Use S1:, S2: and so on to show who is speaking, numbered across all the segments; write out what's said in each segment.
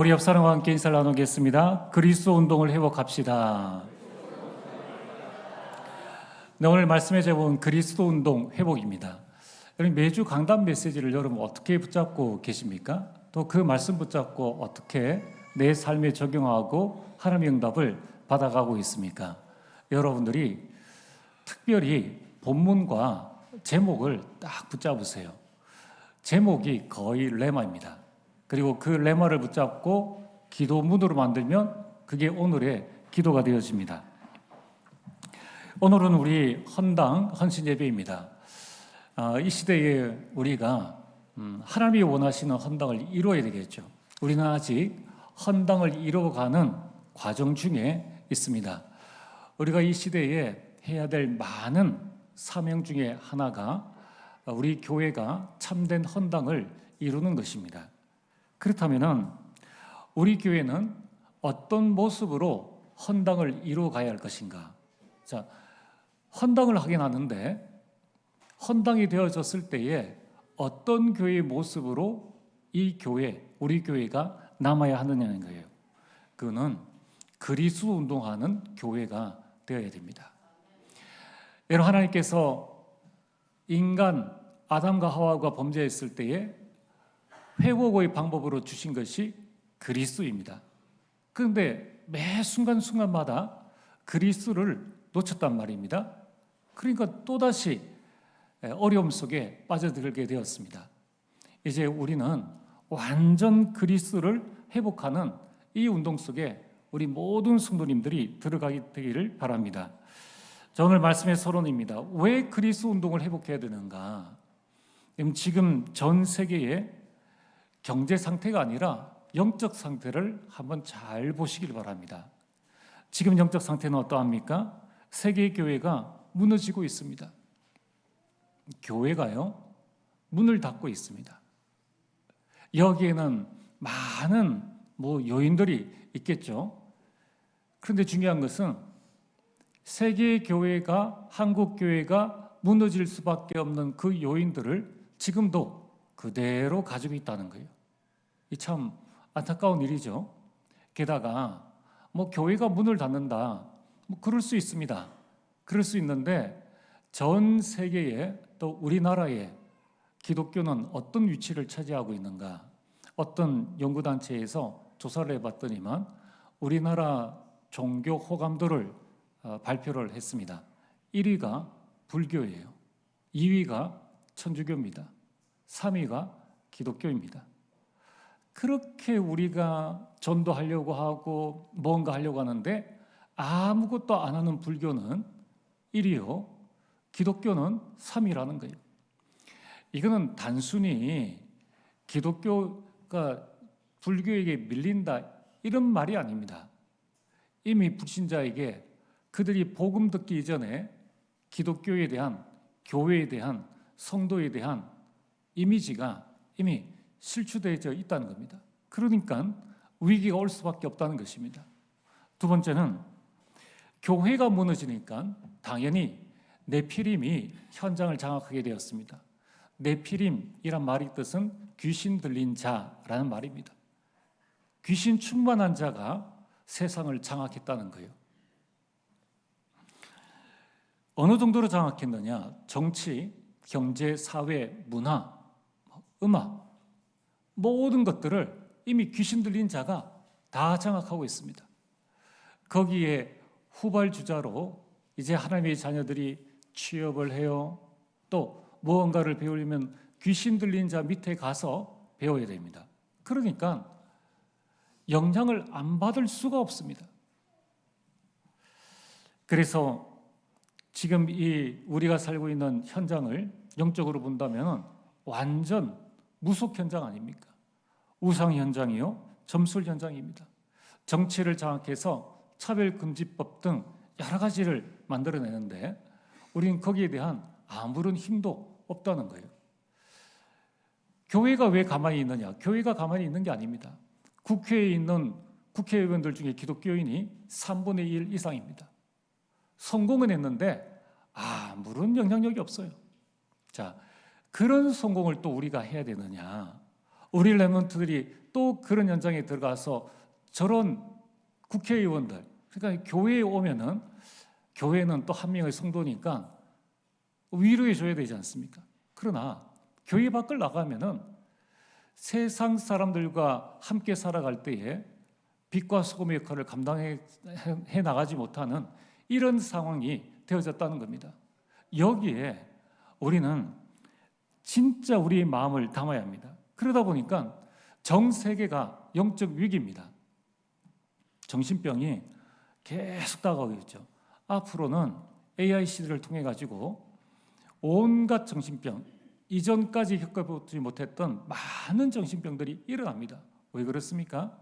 S1: 우리 옆 사람과 함께 인사를 나누겠습니다. 그리스도 운동을 회복합시다. 네, 오늘 말씀의 제목은 그리스도 운동 회복입니다. 여러분, 매주 강단 메시지를 여러분 어떻게 붙잡고 계십니까? 또 그 말씀 붙잡고 어떻게 내 삶에 적용하고 하나님의 응답을 받아가고 있습니까? 여러분들이 특별히 본문과 제목을 딱 붙잡으세요. 제목이 거의 레마입니다. 그리고 그 레마를 붙잡고 기도문으로 만들면 그게 오늘의 기도가 되어집니다. 오늘은 우리 헌당, 헌신 예배입니다. 이 시대에 우리가 하나님이 원하시는 헌당을 이루어야 되겠죠. 우리는 아직 헌당을 이루어가는 과정 중에 있습니다. 우리가 이 시대에 해야 될 많은 사명 중에 하나가 우리 교회가 참된 헌당을 이루는 것입니다. 그렇다면 우리 교회는 어떤 모습으로 헌당을 이루어 가야 할 것인가? 자, 헌당을 하긴 하는데 헌당이 되어졌을 때에 어떤 교회의 모습으로 이 교회, 우리 교회가 남아야 하느냐는 거예요. 그거는 그리스도 운동하는 교회가 되어야 됩니다. 여러분, 하나님께서 인간 아담과 하와가 범죄했을 때에 회복의 방법으로 주신 것이 그리스도입니다. 그런데 매 순간순간마다 그리스도를 놓쳤단 말입니다. 그러니까 또다시 어려움 속에 빠져들게 되었습니다. 이제 우리는 완전 그리스도를 회복하는 이 운동 속에 우리 모든 성도님들이 들어가게 되기를 바랍니다. 자, 오늘 말씀의 서론입니다. 왜 그리스도 운동을 회복해야 되는가? 지금 전 세계에 경제 상태가 아니라 영적 상태를 한번 잘 보시길 바랍니다. 지금 영적 상태는 어떠합니까? 세계 교회가 무너지고 있습니다. 교회가요, 문을 닫고 있습니다. 여기에는 많은 요인들이 있겠죠. 그런데 중요한 것은 세계 교회가, 한국 교회가 무너질 수밖에 없는 그 요인들을 지금도 그대로 가지고 있다는 거예요. 이 참 안타까운 일이죠. 게다가 교회가 문을 닫는다, 그럴 수 있습니다. 그럴 수 있는데 전 세계에 또 우리나라에 기독교는 어떤 위치를 차지하고 있는가? 어떤 연구단체에서 조사를 해봤더니만 우리나라 종교 호감도를 발표를 했습니다. 1위가 불교예요. 2위가 천주교입니다. 3위가 기독교입니다. 그렇게 우리가 전도하려고 하고 뭔가 하려고 하는데 아무것도 안 하는 불교는 1위요, 기독교는 3위라는 거예요. 이거는 단순히 기독교가 불교에게 밀린다 이런 말이 아닙니다. 이미 불신자에게 그들이 복음 듣기 이전에 기독교에 대한, 교회에 대한, 성도에 대한 이미지가 이미 실추되어 있다는 겁니다. 그러니까 위기가 올 수밖에 없다는 것입니다. 두 번째는 교회가 무너지니까 당연히 네피림이 현장을 장악하게 되었습니다. 네피림이란 말의 뜻은 귀신 들린 자라는 말입니다. 귀신 충만한 자가 세상을 장악했다는 거예요. 어느 정도로 장악했느냐? 정치, 경제, 사회, 문화, 음악, 모든 것들을 이미 귀신 들린 자가 다 장악하고 있습니다. 거기에 후발주자로 이제 하나님의 자녀들이 취업을 해요. 또 무언가를 배우려면 귀신 들린 자 밑에 가서 배워야 됩니다. 그러니까 영향을 안 받을 수가 없습니다. 그래서 지금 이 우리가 살고 있는 현장을 영적으로 본다면 완전 무속 현장 아닙니까? 우상 현장이요, 점술 현장입니다. 정치를 장악해서 차별금지법 등 여러 가지를 만들어내는데 우리는 거기에 대한 아무런 힘도 없다는 거예요. 교회가 왜 가만히 있느냐? 교회가 가만히 있는 게 아닙니다. 국회에 있는 국회의원들 중에 기독교인이 3분의 1 이상입니다. 성공은 했는데 아무런 영향력이 없어요. 자, 그런 성공을 또 우리가 해야 되느냐? 우리 렘넌트들이 또 그런 현장에 들어가서 저런 국회의원들, 그러니까 교회에 오면은 교회는 또 한 명의 성도니까 위로해 줘야 되지 않습니까? 그러나 교회 밖을 나가면은 세상 사람들과 함께 살아갈 때에 빛과 소금의 역할을 감당해 나가지 못하는 이런 상황이 되어졌다는 겁니다. 여기에 우리는 진짜 우리의 마음을 담아야 합니다. 그러다 보니까 전 세계가 영적 위기입니다. 정신병이 계속 다가오고 있죠. 앞으로는 AI 시대를 통해 가지고 온갖 정신병, 이전까지 겪어보지 못했던 많은 정신병들이 일어납니다. 왜 그렇습니까?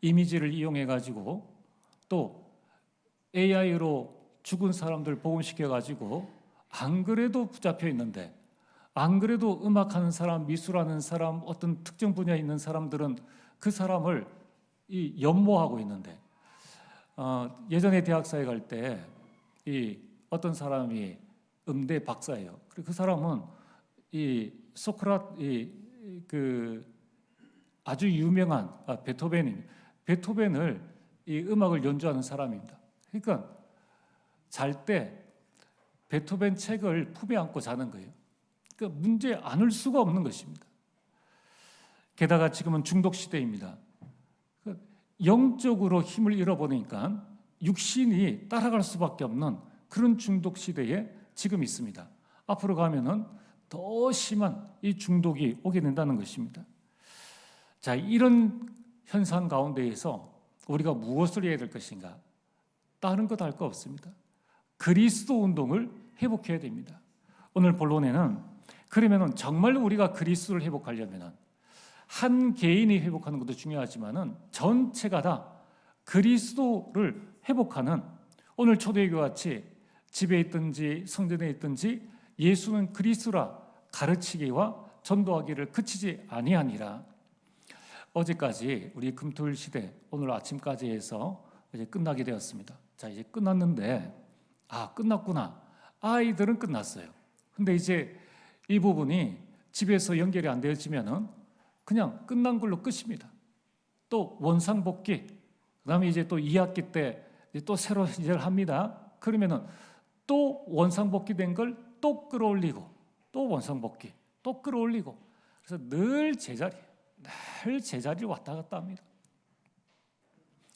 S1: 이미지를 이용해 가지고 또 AI로 죽은 사람들 복음시켜 가지고 안 그래도 붙잡혀 있는데, 안 그래도 음악하는 사람, 미술하는 사람, 어떤 특정 분야에 있는 사람들은 그 사람을 연모하고 있는데, 예전에 대학사에 갈 때 어떤 사람이 음대 박사예요. 그리고 그 사람은 그 아주 유명한 베토벤을 음악을 연주하는 사람입니다. 그러니까 잘 때 베토벤 책을 품에 안고 자는 거예요. 그러니까 문제 안을 수가 없는 것입니다. 게다가 지금은 중독 시대입니다. 영적으로 힘을 잃어버리니까 육신이 따라갈 수밖에 없는 그런 중독 시대에 지금 있습니다. 앞으로 가면은 더 심한 이 중독이 오게 된다는 것입니다. 자, 이런 현상 가운데에서 우리가 무엇을 해야 될 것인가? 다른 것 할 거 없습니다. 그리스도 운동을 회복해야 됩니다. 오늘 본론에는 그러면은 정말 우리가 그리스도를 회복하려면은 한 개인이 회복하는 것도 중요하지만은 전체가 다 그리스도를 회복하는, 오늘 초대교회 같이 집에 있든지 성전에 있든지 예수는 그리스도라 가르치기와 전도하기를 그치지 아니하니라. 어제까지 우리 금토일 시대 오늘 아침까지 해서 이제 끝나게 되었습니다. 자, 이제 끝났는데 끝났구나. 아이들은 끝났어요. 근데 이제 이 부분이 집에서 연결이 안 되어지면은 그냥 끝난 걸로 끝입니다. 또 원상복귀, 그다음에 이제 또 2학기 때 또 새로 시작을 합니다. 그러면은 또 원상복귀된 걸 또 끌어올리고, 또 원상복귀, 또 끌어올리고, 그래서 늘 제자리를 왔다 갔다 합니다.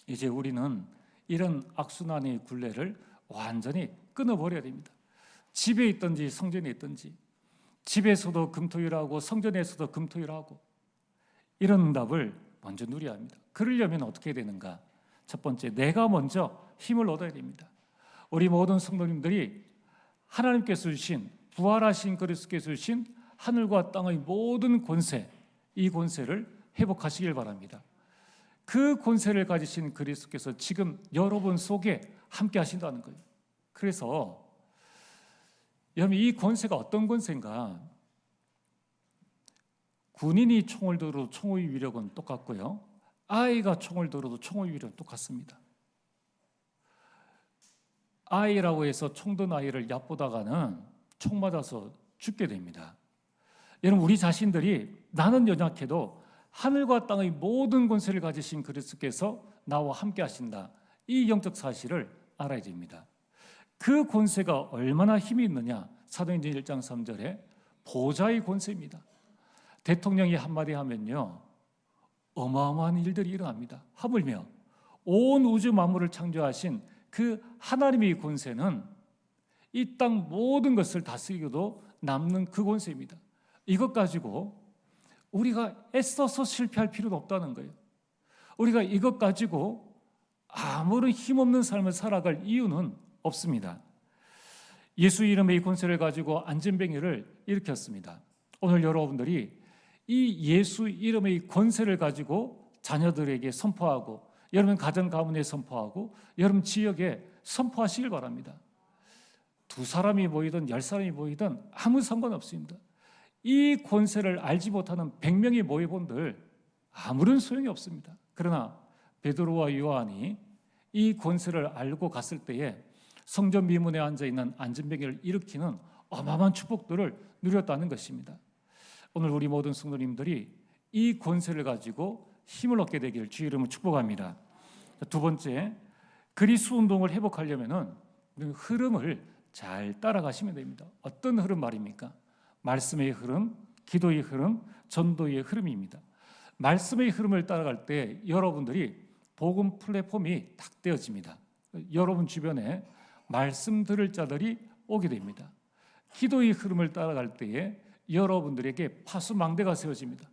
S1: 이제 우리는 이런 악순환의 굴레를 완전히 끊어버려야 됩니다. 집에 있든지 성전에 있든지, 집에서도 금토일하고 성전에서도 금토일하고, 이런 응답을 먼저 누려야 합니다. 그러려면 어떻게 되는가? 첫 번째, 내가 먼저 힘을 얻어야 됩니다. 우리 모든 성도님들이 하나님께서 주신, 부활하신 그리스도께서 주신 하늘과 땅의 모든 권세, 이 권세를 회복하시길 바랍니다. 그 권세를 가지신 그리스도께서 지금 여러분 속에 함께 하신다는 거예요. 그래서 여러분, 이 권세가 어떤 권세인가? 군인이 총을 들어도 총의 위력은 똑같고요, 아이가 총을 들어도 총의 위력은 똑같습니다. 아이라고 해서 총든 아이를 얕보다가는 총 맞아서 죽게 됩니다. 여러분, 우리 자신들이 나는 연약해도 하늘과 땅의 모든 권세를 가지신 그리스도께서 나와 함께 하신다, 이 영적 사실을 알아야 됩니다. 그 권세가 얼마나 힘이 있느냐? 사도행전 1장 3절에 보좌의 권세입니다. 대통령이 한마디 하면요, 어마어마한 일들이 일어납니다. 하물며 온 우주 만물을 창조하신 그 하나님의 권세는 이 땅 모든 것을 다스리고도 남는 그 권세입니다. 이것 가지고 우리가 애써서 실패할 필요도 없다는 거예요. 우리가 이것 가지고 아무런 힘없는 삶을 살아갈 이유는 없습니다. 예수 이름의 이 권세를 가지고 안전병이를 일으켰습니다. 오늘 여러분들이 이 예수 이름의 권세를 가지고 자녀들에게 선포하고, 여러분 가정 가문에 선포하고, 여러분 지역에 선포하시길 바랍니다. 2사람이 모이든 10사람이 모이든 아무 상관없습니다. 이 권세를 알지 못하는 100명이 모여본들 아무런 소용이 없습니다. 그러나 베드로와 요한이 이 권세를 알고 갔을 때에 성전 미문에 앉아있는 안전병을 일으키는 어마어마한 축복들을 누렸다는 것입니다. 오늘 우리 모든 성도님들이 이 권세를 가지고 힘을 얻게 되기를 주의 이름으로 축복합니다. 두 번째, 그리스도 운동을 회복하려면은 흐름을 잘 따라가시면 됩니다. 어떤 흐름 말입니까? 말씀의 흐름, 기도의 흐름, 전도의 흐름입니다. 말씀의 흐름을 따라갈 때 여러분들이 복음 플랫폼이 딱 되어집니다. 여러분 주변에 말씀 들을 자들이 오게 됩니다. 기도의 흐름을 따라갈 때에 여러분들에게 파수망대가 세워집니다.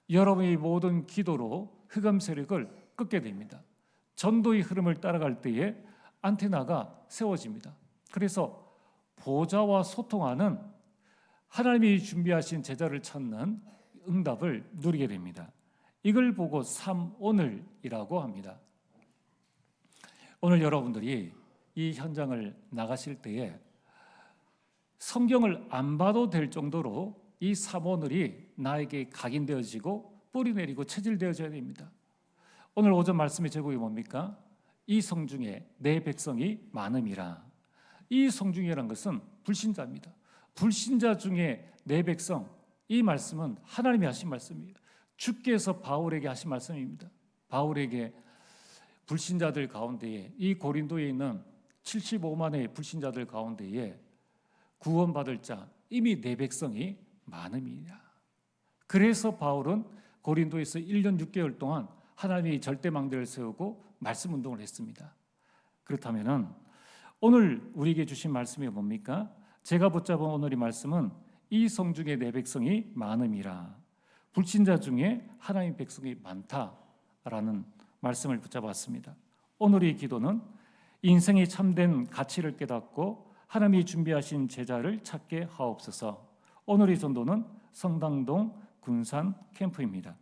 S1: 여러분의 모든 기도로 흑암 세력을 꺾게 됩니다. 전도의 흐름을 따라갈 때에 안테나가 세워집니다. 그래서 보좌와 소통하는 하나님이 준비하신 제자를 찾는 응답을 누리게 됩니다. 이걸 보고 삼오늘이라고 합니다. 오늘 여러분들이 이 현장을 나가실 때에 성경을 안 봐도 될 정도로 이 삼오늘이 나에게 각인되어지고 뿌리내리고 체질되어져야 됩니다. 오늘 오전 말씀의 제목이 뭡니까? 이 성중에 내 백성이 많음이라. 이 성중이라는 것은 불신자입니다. 불신자 중에 내 백성, 이 말씀은 하나님이 하신 말씀입니다. 주께서 바울에게 하신 말씀입니다. 바울에게 불신자들 가운데에, 이 고린도에 있는 75만의 불신자들 가운데에 구원받을 자 이미 내 백성이 많음이냐. 그래서 바울은 고린도에서 1년 6개월 동안 하나님이 절대망대를 세우고 말씀 운동을 했습니다. 그렇다면 오늘 우리에게 주신 말씀이 뭡니까? 제가 붙잡은 오늘의 말씀은 이 성중에 내 백성이 많음이라. 불신자 중에 하나님 백성이 많다라는 말씀을 붙잡았습니다. 오늘의 기도는 인생의 참된 가치를 깨닫고 하나님이 준비하신 제자를 찾게 하옵소서. 오늘의 전도는 성당동 군산 캠프입니다.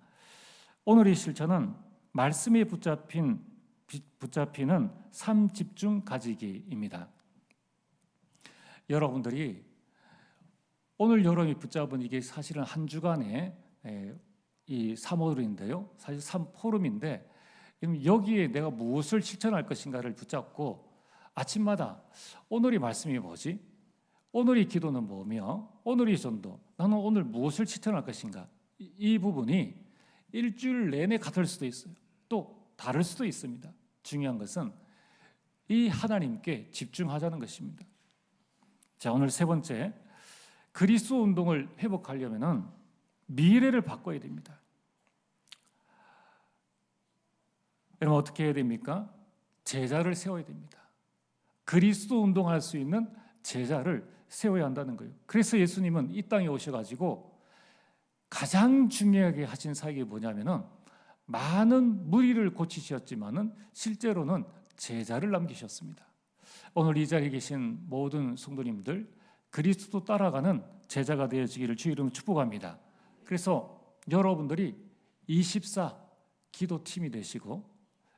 S1: 오늘의 실천은 말씀에 붙잡히는 삶 집중 가지기입니다. 여러분들이 오늘 여러분이 붙잡은 이게 사실은 한 주간의 이 3월인데요. 사실 3포럼인데 여기에 내가 무엇을 실천할 것인가를 붙잡고 아침마다 오늘의 말씀이 뭐지? 오늘의 기도는 뭐며 오늘의 전도, 나는 오늘 무엇을 실천할 것인가? 이 부분이 일주일 내내 같을 수도 있어요. 또 다를 수도 있습니다. 중요한 것은 이 하나님께 집중하자는 것입니다. 자, 오늘 세 번째, 그리스도 운동을 회복하려면 미래를 바꿔야 됩니다. 여러분 어떻게 해야 됩니까? 제자를 세워야 됩니다. 그리스도 운동할 수 있는 제자를 세워야 한다는 거예요. 그래서 예수님은 이 땅에 오셔가지고 가장 중요하게 하신 사역이 뭐냐면은 많은 무리를 고치셨지만은 실제로는 제자를 남기셨습니다. 오늘 이 자리에 계신 모든 성도님들 그리스도 따라가는 제자가 되어지기를 주의 이름으로 축복합니다. 그래서 여러분들이 24 기도팀이 되시고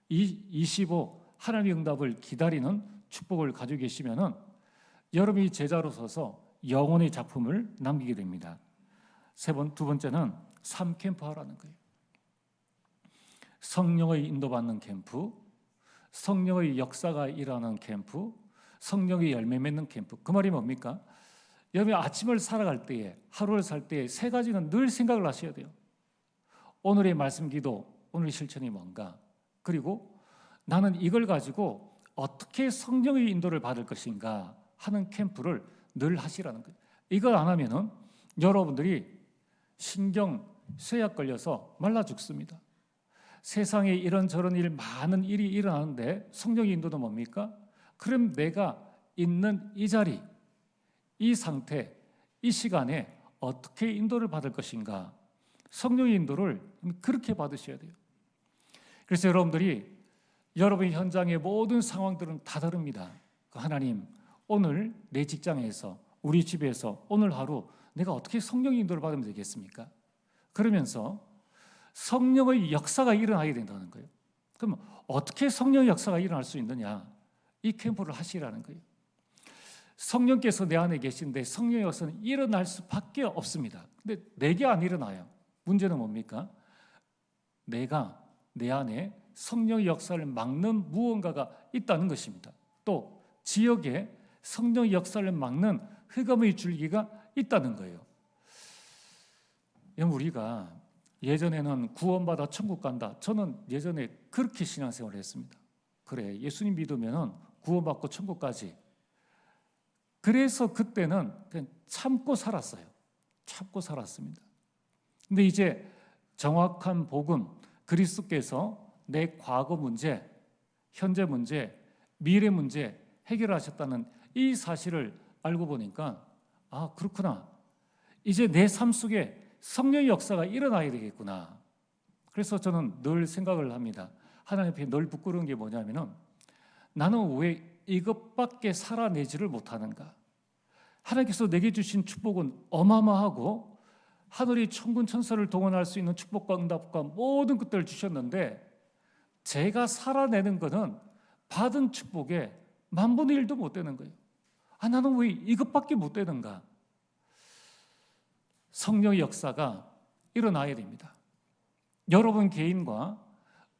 S1: 25 하나님의 응답을 기다리는 축복을 가지고 계시면은 여러분이 제자로 서서 영혼의 작품을 남기게 됩니다. 두 번째는 3캠프 하라는 거예요. 성령의 인도받는 캠프, 성령의 역사가 일어나는 캠프, 성령의 열매 맺는 캠프. 그 말이 뭡니까? 여러분이 아침을 살아갈 때에, 하루를 살 때에 세 가지는 늘 생각을 하셔야 돼요. 오늘의 말씀 기도, 오늘의 실천이 뭔가, 그리고 나는 이걸 가지고 어떻게 성령의 인도를 받을 것인가 하는 캠프를 늘 하시라는 거예요. 이걸 안 하면은 여러분들이 신경 쇠약 걸려서 말라 죽습니다. 세상에 이런저런 많은 일이 일어나는데 성령의 인도는 뭡니까? 그럼 내가 있는 이 자리, 이 상태, 이 시간에 어떻게 인도를 받을 것인가? 성령의 인도를 그렇게 받으셔야 돼요. 그래서 여러분들이 여러분의 현장의 모든 상황들은 다 다릅니다. 하나님, 오늘 내 직장에서, 우리 집에서 오늘 하루 내가 어떻게 성령의 인도를 받으면 되겠습니까? 그러면서 성령의 역사가 일어나야 된다는 거예요. 그럼 어떻게 성령의 역사가 일어날 수 있느냐? 이 캠프를 하시라는 거예요. 성령께서 내 안에 계신데 성령의 역사는 일어날 수밖에 없습니다. 근데 내게 안 일어나요. 문제는 뭡니까? 내가 내 안에 성령의 역사를 막는 무언가가 있다는 것입니다. 또 지역에 성령의 역사를 막는 흑암의 줄기가 있다는 거예요. 우리가 예전에는 구원받아 천국 간다. 저는 예전에 그렇게 신앙생활을 했습니다. 그래, 예수님 믿으면 구원받고 천국까지. 그래서 그때는 그냥 참고 살았어요. 참고 살았습니다. 근데 이제 정확한 복음, 그리스도께서 내 과거 문제, 현재 문제, 미래 문제 해결하셨다는 이 사실을 알고 보니까 아, 그렇구나. 이제 내 삶 속에 성령의 역사가 일어나야 되겠구나. 그래서 저는 늘 생각을 합니다. 하나님 앞에 늘 부끄러운 게 뭐냐면은 나는 왜 이것밖에 살아내지를 못하는가? 하나님께서 내게 주신 축복은 어마어마하고 하늘이 천군 천사를 동원할 수 있는 축복과 응답과 모든 것들을 주셨는데 제가 살아내는 것은 받은 축복에 10,000분의 1도 못 되는 거예요. 아, 나는 왜 이것밖에 못 되는가? 성령의 역사가 일어나야 됩니다. 여러분 개인과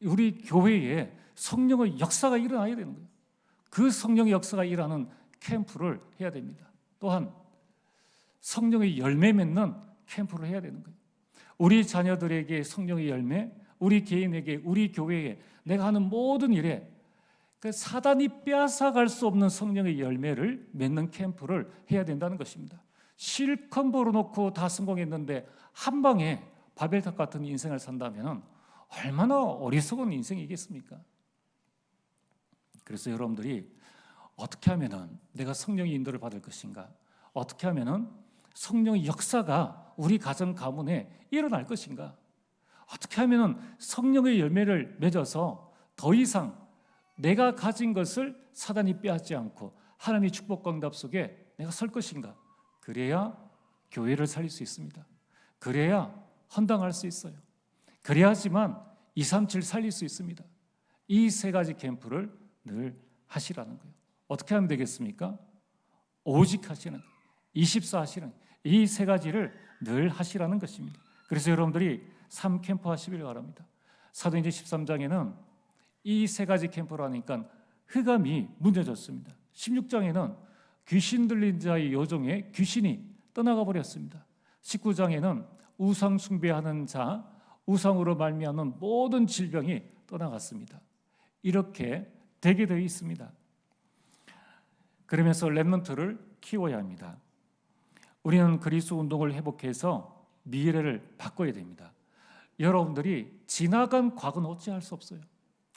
S1: 우리 교회에 성령의 역사가 일어나야 되는 거예요. 그 성령의 역사가 일어나는 캠프를 해야 됩니다. 또한 성령의 열매 맺는 캠프를 해야 되는 거예요. 우리 자녀들에게 성령의 열매, 우리 개인에게, 우리 교회에 내가 하는 모든 일에 그 사단이 빼앗아갈 수 없는 성령의 열매를 맺는 캠프를 해야 된다는 것입니다. 실컷 벌어놓고 다 성공했는데 한 방에 바벨탑 같은 인생을 산다면 얼마나 어리석은 인생이겠습니까? 그래서 여러분들이 어떻게 하면 내가 성령의 인도를 받을 것인가? 어떻게 하면 성령의 역사가 우리 가정 가문에 일어날 것인가? 어떻게 하면 성령의 열매를 맺어서 더 이상 내가 가진 것을 사단이 빼앗지 않고 하나님의 축복과 응답 속에 내가 설 것인가? 그래야 교회를 살릴 수 있습니다. 그래야 헌당할 수 있어요. 그래야지만 237 살릴 수 있습니다. 이 세 가지 캠프를 늘 하시라는 거예요. 어떻게 하면 되겠습니까? 오직 하시는, 24 하시는 이 세 가지를 늘 하시라는 것입니다. 그래서 여러분들이 3캠프 하시길 바랍니다. 사도행전 13장에는 이 세 가지 캠프로 하니까 흑암이 무너졌습니다. 16장에는 귀신 들린 자의 요정에 귀신이 떠나가 버렸습니다. 19장에는 우상 숭배하는 자, 우상으로 말미암은 모든 질병이 떠나갔습니다. 이렇게 되게 되어 있습니다. 그러면서 렘넌트를 키워야 합니다. 우리는 그리스도 운동을 회복해서 미래를 바꿔야 됩니다. 여러분들이 지나간 과거는 어찌할 수 없어요.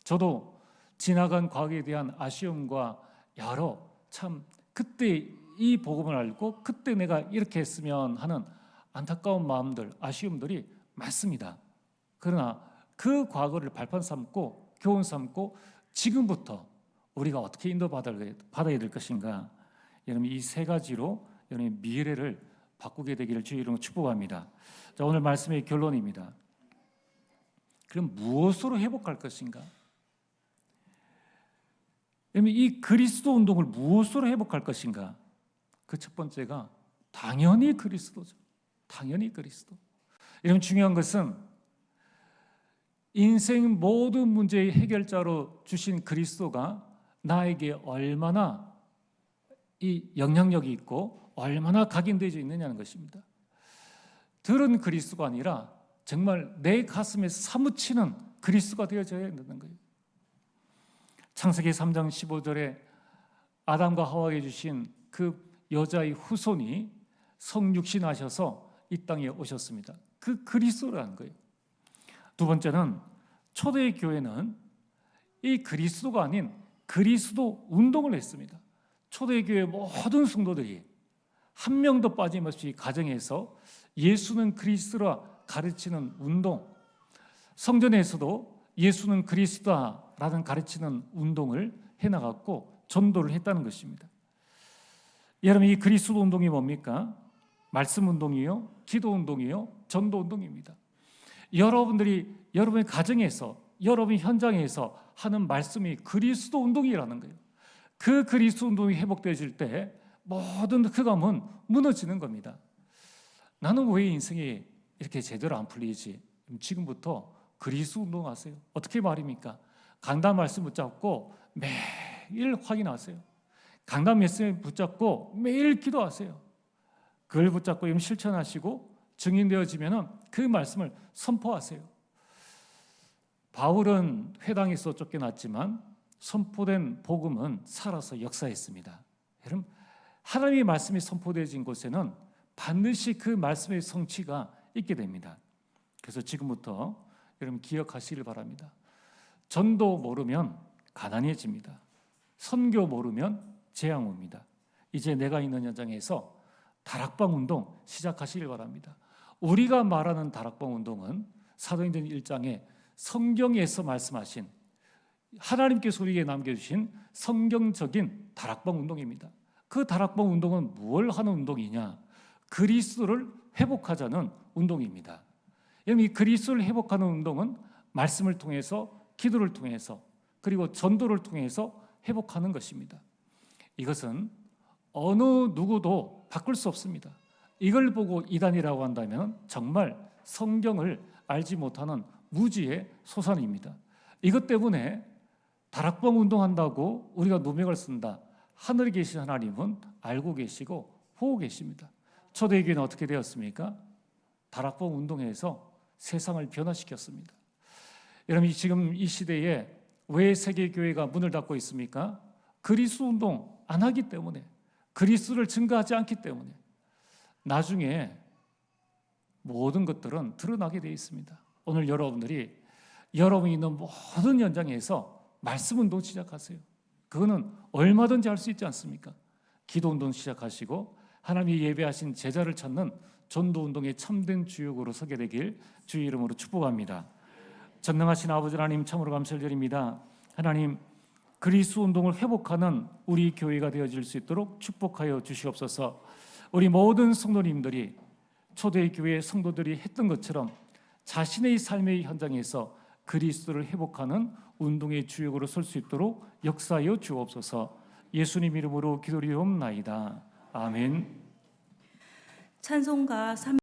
S1: 저도 지나간 과거에 대한 아쉬움과 여러 참 그때 이 복음을 알고 그때 내가 이렇게 했으면 하는 안타까운 마음들, 아쉬움들이 많습니다. 그러나 그 과거를 발판 삼고 교훈 삼고 지금부터 우리가 어떻게 인도받아야 될 것인가? 여러분 이 세 가지로 여러분의 미래를 바꾸게 되기를 주의 이름으로 축복합니다. 자, 오늘 말씀의 결론입니다. 그럼 무엇으로 회복할 것인가? 여러분 이 그리스도 운동을 무엇으로 회복할 것인가? 그 첫 번째가 당연히 그리스도죠. 당연히 그리스도. 여러분 중요한 것은 인생 모든 문제의 해결자로 주신 그리스도가 나에게 얼마나 이 영향력이 있고 얼마나 각인되어 있느냐는 것입니다. 들은 그리스도가 아니라 정말 내 가슴에 사무치는 그리스도가 되어져야 된다는 거예요. 창세기 3장 15절에 아담과 하와에게 주신 그 여자의 후손이 성육신하셔서 이 땅에 오셨습니다. 그 그리스도라는 거예요. 두 번째는 초대 교회는 이 그리스도가 아닌 그리스도 운동을 했습니다. 초대 교회 모든 성도들이 한 명도 빠짐없이 가정에서 예수는 그리스도라 가르치는 운동, 성전에서도 예수는 그리스도라는 가르치는 운동을 해나갔고 전도를 했다는 것입니다. 여러분 이 그리스도 운동이 뭡니까? 말씀 운동이요, 기도 운동이요, 전도 운동입니다. 여러분들이 여러분의 가정에서 여러분 현장에서 하는 말씀이 그리스도 운동이라는 거예요. 그 그리스도 운동이 회복되어질 때 모든 흑암은 무너지는 겁니다. 나는 왜 인생이 이렇게 제대로 안 풀리지? 지금부터 그리스도 운동하세요. 어떻게 말입니까? 강단 말씀 붙잡고 매일 확인하세요. 강단 말씀 붙잡고 매일 기도하세요. 그걸 붙잡고 실천하시고 증인되어지면 그 말씀을 선포하세요. 바울은 회당에서 쫓겨났지만 선포된 복음은 살아서 역사했습니다. 여러분, 하나님의 말씀이 선포되어진 곳에는 반드시 그 말씀의 성취가 있게 됩니다. 그래서 지금부터 여러분 기억하시길 바랍니다. 전도 모르면 가난해집니다. 선교 모르면 재앙 옵니다. 이제 내가 있는 현장에서 다락방 운동 시작하시길 바랍니다. 우리가 말하는 다락방 운동은 사도행전 1장에 성경에서 말씀하신 하나님께서 우리에게 남겨주신 성경적인 다락방 운동입니다. 그 다락방 운동은 무엇을 하는 운동이냐? 그리스도를 회복하자는 운동입니다. 이 그리스도를 회복하는 운동은 말씀을 통해서, 기도를 통해서, 그리고 전도를 통해서 회복하는 것입니다. 이것은 어느 누구도 바꿀 수 없습니다. 이걸 보고 이단이라고 한다면 정말 성경을 알지 못하는 무지의 소산입니다. 이것 때문에 다락방 운동한다고 우리가 누명을 쓴다. 하늘에 계신 하나님은 알고 계시고 보고 계십니다. 초대교회는 어떻게 되었습니까? 다락방 운동에서 세상을 변화시켰습니다. 여러분, 지금 이 시대에 왜 세계교회가 문을 닫고 있습니까? 그리스도 운동 안 하기 때문에, 그리스도를 증거하지 않기 때문에 나중에 모든 것들은 드러나게 되어 있습니다. 오늘 여러분들이 여러분이 있는 모든 현장에서 말씀 운동 시작하세요. 그거는 얼마든지 할 수 있지 않습니까? 기도 운동 시작하시고 하나님이 예배하신 제자를 찾는 전도 운동의 참된 주역으로 서게 되길 주의 이름으로 축복합니다. 전능하신 아버지 하나님, 참으로 감사를 드립니다. 하나님, 그리스도 운동을 회복하는 우리 교회가 되어질 수 있도록 축복하여 주시옵소서. 우리 모든 성도님들이 초대교회 성도들이 했던 것처럼 자신의 삶의 현장에서 그리스도를 회복하는 운동의 주역으로 설 수 있도록 역사하여 주옵소서. 예수님 이름으로 기도리옵나이다. 아멘.
S2: 찬송가